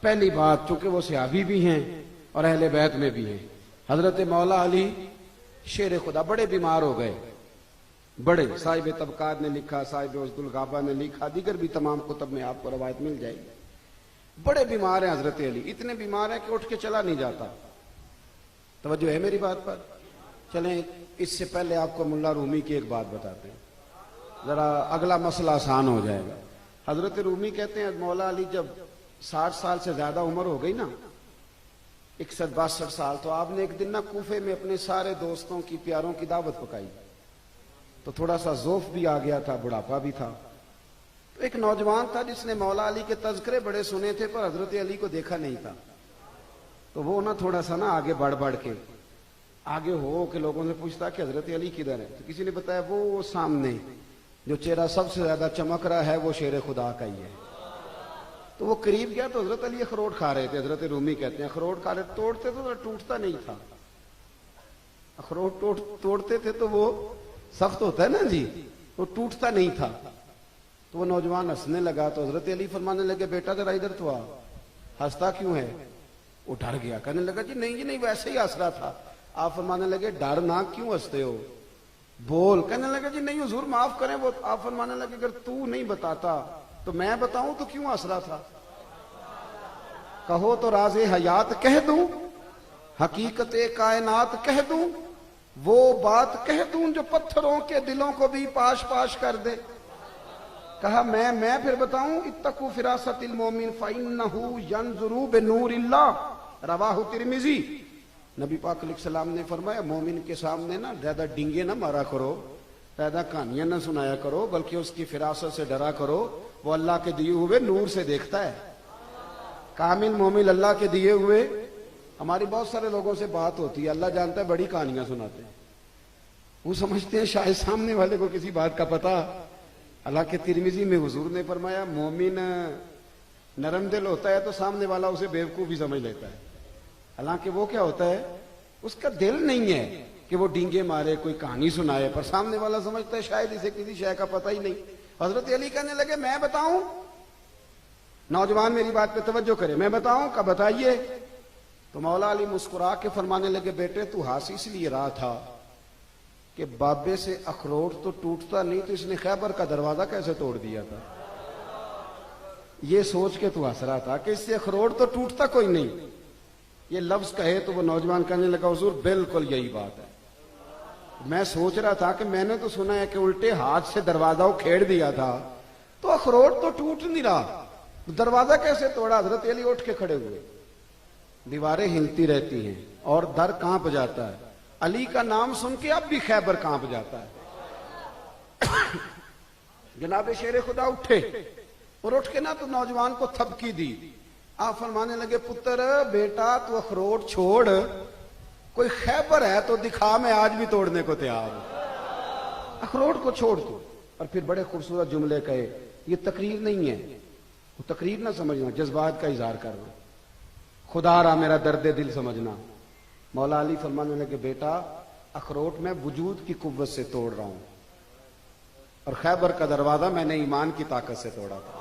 पहली बात, चूंकि वो सहाबी भी हैं और अहले बैत में भी हैं, हजरत मौला अली शेर खुदा बड़े बीमार हो गए, बड़े। साहिब तबकात ने लिखा, साहिब उज़दुल गाबा ने लिखा, दीगर भी तमाम कुतब में आपको रवायत मिल जाएगी। बड़े बीमार हैं हजरत अली, इतने बीमार हैं कि उठ के चला नहीं जाता। तवज्जो है मेरी बात पर? चलें, इससे पहले आपको मुल्ला रूमी की एक बात बताते हैं, जरा अगला मसला आसान हो जाएगा। हजरत रूमी कहते हैं मौला अली जब 60 साल से ज्यादा उम्र हो गई ना, 61-62 साल, तो आपने एक दिन ना कूफे में अपने सारे दोस्तों की, प्यारों की दावत पकाई, तो थोड़ा सा ज़ोफ भी आ गया था, बुढ़ापा भी था। तो एक नौजवान था जिसने मौला अली के तज़किरे बड़े सुने थे पर हजरत अली को देखा नहीं था, तो वो ना थोड़ा सा ना आगे बढ़ बढ़ के आगे हो के लोगों से पूछता कि हजरत अली किधर है। तो किसी ने बताया वो सामने जो चेहरा सबसे ज्यादा चमक रहा है वो शेर खुदा का ही है। तो वो करीब गया तो हजरत अली अखरोट खा रहे थे। हजरत रूमी कहते हैं अखरोट खा रहे, तोड़ते तो टूटता नहीं था, अखरोट तोड़ते थे तो वो सख्त होता है ना जी, वो टूटता नहीं था। तो वो नौजवान हंसने लगा, तो हजरत अली फरमाने लगे बेटा जरा इधर तो आ, हंसता क्यों है? वो डर गया, कहने लगा जी नहीं वैसे ही हंस रहा था। आप फरमाने लगे डर ना, क्यों हंसते हो, बोल। कहने लगे जी नहीं हुजूर माफ करें। वो आप फरमाने लगे अगर तू नहीं बताता तो मैं बताऊं तो क्यों हंस रहा था? कहो तो राज़े हयात कह दूं, हकीकत कायनात कह दूं, वो बात कह दूं जो पत्थरों के दिलों को भी पाश पाश कर दे। कहा मैं फिर बताऊं, इत्तकू फिरासतिल मोमिन फइन्नहु यंजुरू बिनूरिल्लाह, रवाहु तिरमिजी। नबी पाक सलाम ने फरमाया मोमिन के सामने ना ज्यादा डिंगे ना मारा करो, ज्यादा कहानियां ना सुनाया करो, बल्कि उसकी फिरासत से डरा करो, वो अल्लाह के दिए हुए नूर से देखता है। कामिल मोमिन अल्लाह के दिए हुए। हमारी बहुत सारे लोगों से बात होती है, अल्लाह जानता है बड़ी कहानियां सुनाते हैं, वो समझते हैं शायद सामने वाले को किसी बात का पता। अल्लाह के तिरमिजी में हुजूर ने फरमाया मोमिन नरम दिल होता है तो सामने वाला उसे बेवकूफ भी समझ लेता है। हालांकि वो क्या होता है, उसका दिल नहीं है कि वो डींगे मारे, कोई कहानी सुनाए, पर सामने वाला समझता है शायद इसे किसी शय का पता ही नहीं। हजरत अली कहने लगे मैं बताऊं? नौजवान मेरी बात पे तवज्जो करे, मैं बताऊं? का बताइए। तो मौला अली मुस्कुरा के फरमाने लगे बेटे तू हंस इसलिए रहा था कि बाबे से अखरोट तो टूटता नहीं, तो इसने खैबर का दरवाजा कैसे तोड़ दिया था, ये सोच के तू हंस रहा था कि इससे अखरोट तो टूटता कोई नहीं। ये लफ्ज कहे तो वो नौजवान कहने लगा हुजूर बिल्कुल यही बात है, मैं सोच रहा था कि मैंने तो सुना है कि उल्टे हाथ से दरवाजा उखेड़ दिया था तो अखरोट तो टूट नहीं रहा, दरवाजा कैसे तोड़ा? हजरत अली उठ के खड़े हुए, दीवारें हिलती रहती हैं और दर कांप जाता है, अली का नाम सुन के अब भी खैबर कांप जाता है। जनाब शेर खुदा उठे और उठ के ना तो नौजवान को थपकी दी। आप फरमाने लगे पुत्र बेटा तू अखरोट छोड़, कोई खैबर है तो दिखा, मैं आज भी तोड़ने को तैयार हूं, अखरोट को छोड़ तू। और फिर बड़े खूबसूरत जुमले कहे, ये तकरीर नहीं है, वो तकरीर ना समझना, जज्बात का इजहार करना, खुदा रहा मेरा दर्द दिल समझना। मौला अली फरमाने लगे बेटा अखरोट मैं वजूद की कुव्वत से तोड़ रहा हूं और खैबर का दरवाजा मैंने ईमान की ताकत से तोड़ा था।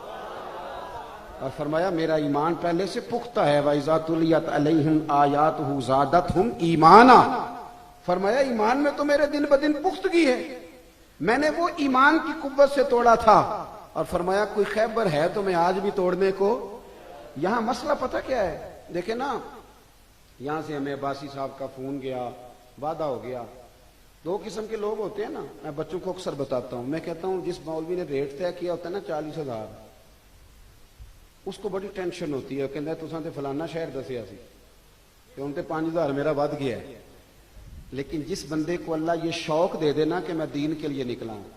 और फरमाया मेरा ईमान पहले से पुख्ता है, वइज़ा तुलियत अलैहिम आयातुहु ज़ादतहुम ईमाना। फरमाया ईमान में तो मेरे दिन ब दिन पुख्तगी है, मैंने वो ईमान की कुव्वत से तोड़ा था। और फरमाया कोई खैबर है तो मैं आज भी तोड़ने को। यहां मसला पता क्या है, देखे ना, यहां से हमें अब्बासी साहब का फोन गया, वादा हो गया। दो किस्म के लोग होते हैं ना, मैं बच्चों को अक्सर बताता हूं, मैं कहता हूं जिस मौलवी ने रेट तय किया होता है ना 40,000, उसको बड़ी टेंशन होती है, कहता तुसां ते फलाना शहर दसिया सी ते हुण ते 5,000 मेरा वध गया है। लेकिन जिस बंदे को अल्लाह ये शौक दे देना कि मैं दीन के लिए निकला हूं,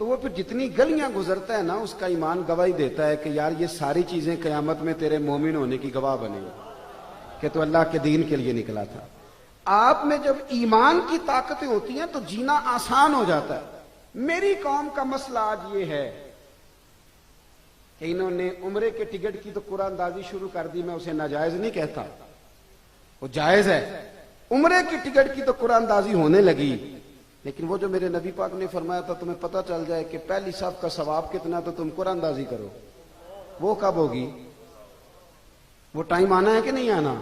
तो वो फिर जितनी गलियां गुजरता है ना उसका ईमान गवाही देता है कि यार ये सारी चीजें कयामत में तेरे मोमिन होने की गवाह बनेगी कि तू अल्लाह के दीन के लिए निकला था। आप में जब ईमान की ताकतें होती हैं तो जीना आसान हो जाता है। मेरी कौम का मसला आज ये है कि इन्होंने उम्रे के टिकट की तो कुरानदाजी शुरू कर दी। मैं उसे नाजायज नहीं कहता, वो जायज है। उम्रे की टिकट की तो कुरानदाजी होने लगी, लेकिन वो जो मेरे नबी पाक ने फरमाया था तुम्हें पता चल जाए कि पहली साहब का सवाब कितना तो तुम कुरानदाजी करो, वो कब होगी? वो टाइम आना है कि नहीं आना?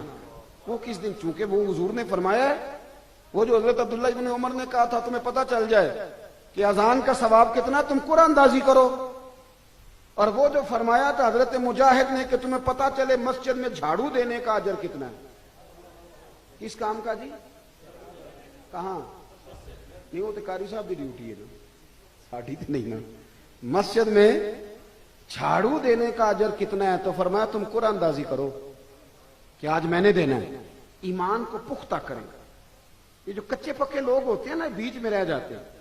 वो किस दिन, चूंकि वो हुजूर ने फरमाया है, वो जो हजरत अब्दुल्ला इब्न उमर ने कहा था तुम्हें पता चल जाए कि अजान का सवाब कितना, तुम कुरान अंदाजी करो। और वो जो फरमाया था हजरत मुजाहिद ने कि तुम्हें पता चले मस्जिद में झाड़ू देने का अजर कितना है। किस काम का जी? कहां? नहीं, वो तो कारी साहब की ड्यूटी है ना, साड़ी तो नहीं ना। मस्जिद में झाड़ू देने का अजर कितना है? तो फरमाया तुम कुरान अंदाजी करो कि आज मैंने देना है। ईमान को पुख्ता करें। ये जो कच्चे पक्के लोग होते हैं ना, बीच में रह जाते हैं।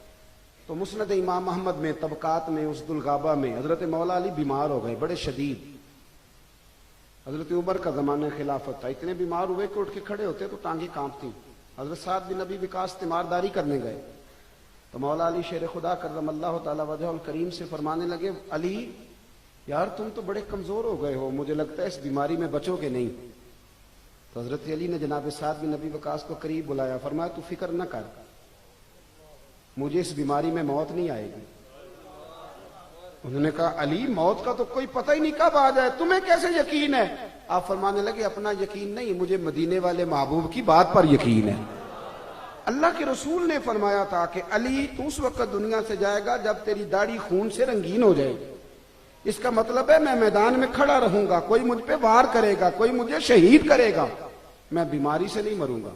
तो मुस्नद इमाम अहमद में तबकात में उसदुल गाबा में हजरत मौला अली बीमार हो गए, बड़े शदीद। हजरत उमर का जमाना खिलाफत था, इतने बीमार हुए कि उठ के खड़े होते तो टांगे कांपती। हजरत साद बिन नबी विकास तीमारदारी करने गए तो मौला अली शेर खुदा करमल्लाहु तआला वजहुल करीम से फरमाने लगे, अली यार तुम तो बड़े कमजोर हो गए हो, मुझे लगता है इस बीमारी में बचोगे नहीं। तो हजरत अली ने जनाब साद बिन नबी वकास को करीब बुलाया, फरमाया तू फिक्र न कर, मुझे इस बीमारी में मौत नहीं आएगी। उन्होंने कहा अली मौत का तो कोई पता ही नहीं कब आ जाए, तुम्हें कैसे यकीन है? आप फरमाने लगे अपना यकीन नहीं, मुझे मदीने वाले महबूब की बात पर यकीन है। अल्लाह के रसूल ने फरमाया था कि अली तू उस वक्त दुनिया से जाएगा जब तेरी दाढ़ी खून से रंगीन हो जाएगी। इसका मतलब है मैं मैदान में खड़ा रहूंगा, कोई मुझ पे वार करेगा, कोई मुझे शहीद करेगा, मैं बीमारी से नहीं मरूंगा।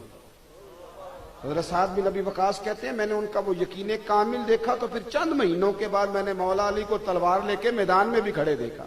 हज़रत साद बिन नबी वकास कहते हैं मैंने उनका वो यकीन कामिल देखा तो फिर चंद महीनों के बाद मैंने मौला अली को तलवार लेके मैदान में भी खड़े देखा।